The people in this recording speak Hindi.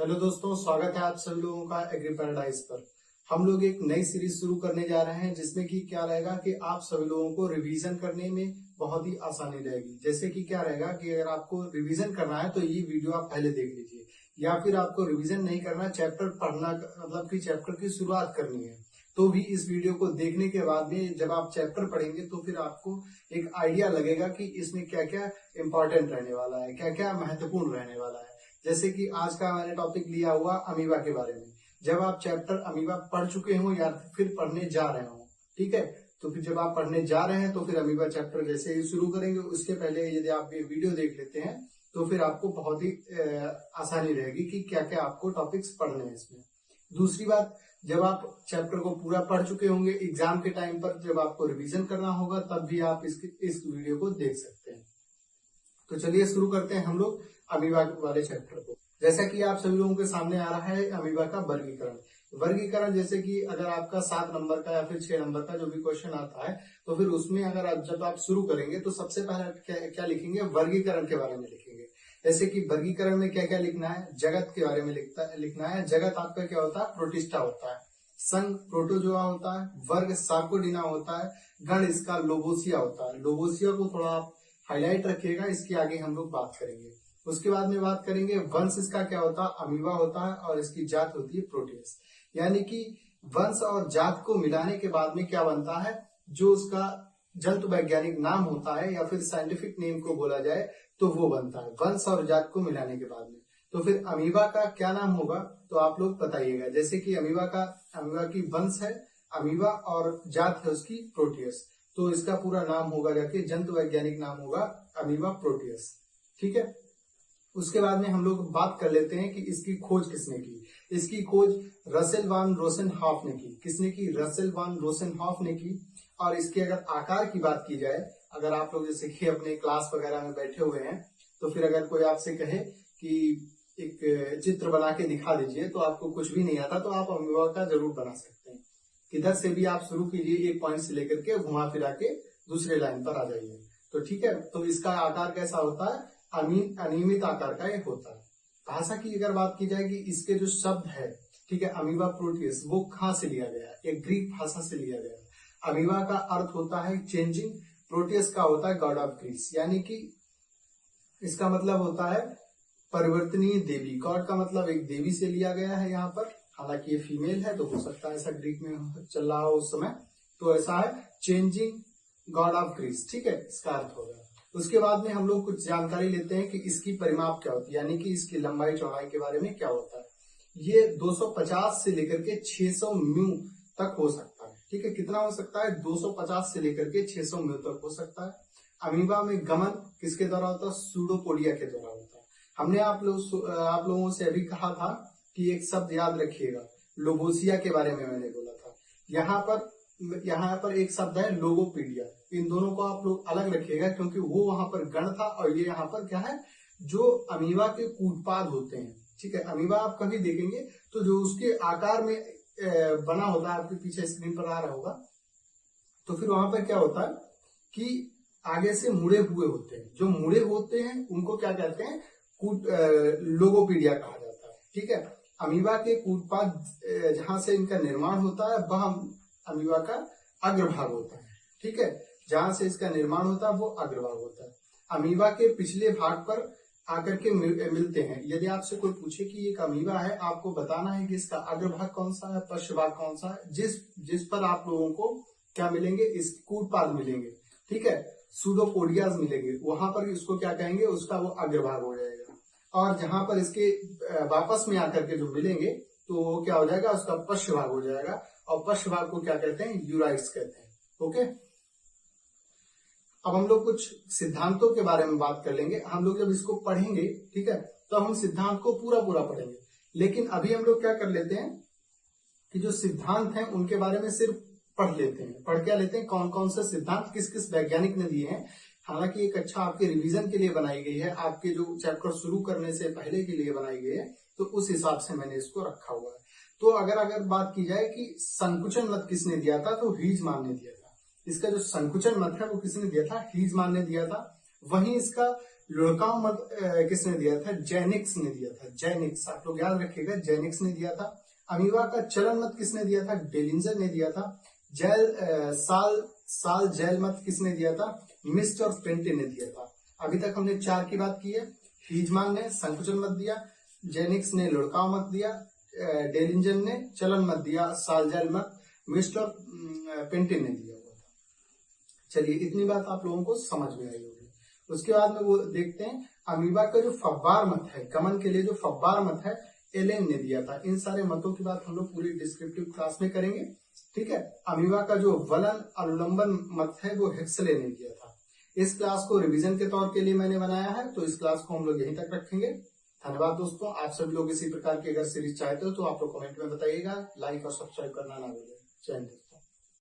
हेलो दोस्तों, स्वागत है आप सभी लोगों का एग्री पैराडाइज पर। हम लोग एक नई सीरीज शुरू करने जा रहे हैं जिसमें कि क्या रहेगा कि आप सभी लोगों को रिवीजन करने में बहुत ही आसानी रहेगी। जैसे कि क्या रहेगा कि अगर आपको रिवीजन करना है तो ये वीडियो आप पहले देख लीजिए, या फिर आपको रिवीजन नहीं करना, चैप्टर पढ़ना मतलब कि चैप्टर की शुरुआत करनी है तो भी इस वीडियो को देखने के बाद में जब आप चैप्टर पढ़ेंगे तो फिर आपको एक आइडिया लगेगा कि इसमें क्या क्या इंपॉर्टेंट रहने वाला है, क्या क्या महत्वपूर्ण रहने वाला है। जैसे कि आज का मैंने टॉपिक लिया हुआ अमीबा के बारे में। जब आप चैप्टर अमीबा पढ़ चुके हो या फिर पढ़ने जा रहे हो, ठीक है, तो फिर जब आप पढ़ने जा रहे हैं तो फिर अमीबा चैप्टर जैसे ही शुरू करेंगे उसके पहले यदि आप ये वीडियो देख लेते हैं तो फिर आपको बहुत ही आसानी रहेगी कि क्या क्या आपको टॉपिक्स पढ़ने हैं इसमें। दूसरी बात, जब आप चैप्टर को पूरा पढ़ चुके होंगे, एग्जाम के टाइम पर जब आपको रिवीजन करना होगा तब भी आप इस वीडियो को देख सकते हैं। तो चलिए शुरू करते हैं हम लोग अमीबा वाले चैप्टर को। जैसा कि आप सभी लोगों के सामने आ रहा है अमीबा का वर्गीकरण। जैसे कि अगर आपका 7 नंबर का या फिर 6 नंबर का जो भी क्वेश्चन आता है तो फिर उसमें अगर जब आप शुरू करेंगे तो सबसे पहले क्या लिखेंगे, वर्गीकरण के बारे में लिखेंगे। जैसे कि वर्गीकरण में क्या क्या लिखना है, जगत के बारे में लिखना है। जगत आपका क्या होता है, प्रोटिस्टा होता है। संघ प्रोटोजोआ होता है। वर्ग सार्कोडिना होता है। गण इसका लोबोसिया होता है। लोबोसिया को थोड़ा आप हाईलाइट रखिएगा, इसके आगे हम लोग बात करेंगे। उसके बाद में बात करेंगे वंश इसका क्या होता है, अमीबा होता है, और इसकी जात होती है प्रोटियस। यानी कि वंश और जात को मिलाने के बाद में क्या बनता है, जो उसका जंतु वैज्ञानिक नाम होता है या फिर साइंटिफिक नेम को बोला जाए तो वो बनता है वंश और जात को मिलाने के बाद में। तो फिर अमीबा का क्या नाम होगा तो आप लोग बताइएगा। जैसे कि अमीबा की वंश है अमीबा और जात है उसकी प्रोटियस, तो इसका पूरा नाम होगा जाके जंतु वैज्ञानिक नाम होगा अमीबा प्रोटियस। ठीक है, उसके बाद में हम लोग बात कर लेते हैं कि इसकी खोज किसने की। इसकी खोज रसेल वान रोसेनहॉफ ने की। किसने की, रसेल वान रोसेनहॉफ ने की। और इसके अगर आकार की बात की जाए, अगर आप लोग जैसे कि अपने क्लास वगैरह में बैठे हुए हैं तो फिर अगर कोई आपसे कहे कि एक चित्र बना के दिखा दीजिए तो आपको कुछ भी नहीं आता तो आप अमीबा का जरूर बना सकते हैं। किधर से भी आप शुरू कीजिए, एक पॉइंट से लेकर के घुमा फिरा के दूसरे लाइन पर आ जाइए। तो ठीक है, तो इसका आकार कैसा होता है, अनियमित आकार का एक होता है। भाषा की अगर बात की जाए कि इसके जो शब्द है, ठीक है, अमीबा प्रोटियस, वो कहाँ से लिया गया, एक ग्रीक भाषा से लिया गया। अमीबा का अर्थ होता है चेंजिंग, प्रोटियस का होता है गॉड ऑफ ग्रीस, यानी कि इसका मतलब होता है परिवर्तनीय देवी। गॉड का मतलब एक देवी से लिया गया है यहाँ पर, हालांकि ये फीमेल है तो हो सकता है ऐसा ग्रीक में चल रहा हो उस समय, तो ऐसा है चेंजिंग गॉड ऑफ ग्रीस। ठीक है, इसका अर्थ होगा। उसके बाद में हम लोग कुछ जानकारी लेते हैं कि इसकी परिमाप क्या होती है, यानी कि इसकी लंबाई चौड़ाई के बारे में क्या होता है। ये 250 से लेकर के 600 म्यू तक हो सकता है। ठीक है, कितना हो सकता है, 250 से लेकर के 600 म्यू तक हो सकता है। अमीबा में गमन किसके द्वारा होता है, सूडोपोडिया के द्वारा होता है। हमने आप लोगों से अभी कहा था कि एक शब्द याद रखिएगा, लोबोसिया के बारे में मैंने बोला था। यहाँ पर एक शब्द है लोगोपीडिया। इन दोनों को आप लोग अलग रखिएगा क्योंकि वो वहां पर गण था और ये यहाँ पर क्या है, जो अमीबा के कूटपाद होते हैं। ठीक है, अमीबा आप कभी देखेंगे तो जो उसके आकार में बना होता है, आपके पीछे स्क्रीन पर आ रहा होगा, तो फिर वहां पर क्या होता है कि आगे से मुड़े हुए होते हैं। जो मुड़े होते हैं उनको क्या कहते हैं, लोगोपीडिया कहा जाता है। ठीक है, अमीबा के कूटपाद जहां से इनका निर्माण होता है वह अमीबा का अग्रभाग होता है। ठीक है, जहां से इसका निर्माण होता है वो अग्रभाग होता है। अमीबा के पिछले भाग पर आकर के मिलते हैं। यदि आपसे कोई पूछे कि एक अमीबा है, आपको बताना है कि इसका अग्रभाग कौन सा है, पश्च भाग कौन सा है, जिस पर आप लोगों को क्या मिलेंगे, इस कूटपाद मिलेंगे। ठीक है, सूडोपोडियाज मिलेंगे, वहां पर इसको क्या कहेंगे, उसका वो अग्रभाग हो जाएगा। और जहां पर इसके वापस में आकर के जो मिलेंगे तो वो क्या हो जाएगा, उसका पश्च भाग हो जाएगा। और पश्च भाग को क्या कहते हैं, यूराइट्स कहते हैं। ओके, अब हम लोग कुछ सिद्धांतों के बारे में बात कर लेंगे। हम लोग जब इसको पढ़ेंगे, ठीक है, तो हम सिद्धांत को पूरा पढ़ेंगे। लेकिन अभी हम लोग क्या कर लेते हैं कि जो सिद्धांत हैं उनके बारे में सिर्फ पढ़ लेते हैं। पढ़ क्या लेते हैं, कौन कौन से सिद्धांत किस किस वैज्ञानिक ने दिए हैं। हालांकि एक अच्छा आपके रिवीजन के लिए बनाई गई है, आपके जो चैप्टर शुरू करने से पहले के लिए बनाई गई है, तो उस हिसाब से मैंने इसको रखा हुआ है। तो अगर बात की जाए कि संकुचन मत किसने दिया था, तो हीजमान ने दिया था। इसका जो संकुचन मत है वो किसने दिया था, हीजमान ने दिया था। वहीं इसका लुड़काव मत किसने दिया था? जेनिक्स ने दिया था। जेनिक्स, आप लोग याद रखिएगा, जेनिक्स ने दिया था। अमीबा का चलन मत किसने दिया था? डेलिंजर ने दिया था। साल जेल मत किसने दिया था? मिस्ट और पेंटे ने दिया था। अभी तक हमने 4 की बात की है। हीजमान ने संकुचन मत दिया, जेनिक्स ने लुड़काव मत दिया, डेलिंजर ने चलन मत दिया, साल जेल मत, मिस्ट और पेंटे ने दिया हुआ था। चलिए, इतनी बात आप लोगों को समझ में आई होगी। उसके बाद में वो देखते हैं अमीबा का जो फव्वार मत है, गमन के लिए जो फव्वार मत है, एलेन ने दिया था। इन सारे मतों की बात हम लोग पूरी डिस्क्रिप्टिव क्लास में करेंगे, ठीक है। अमीबा का जो वलन अनुलंबन मत है वो हेक्सले ने दिया था। इस क्लास को रिवीजन के तौर के लिए मैंने बनाया है, तो इस क्लास को हम लोग यहीं तक रखेंगे। धन्यवाद दोस्तों। आप सभी लोग इसी प्रकार की अगर सीरीज चाहते हो तो आप लोग कमेंट में बताइएगा। लाइक और सब्सक्राइब करना ना भूलें। जय हिंद।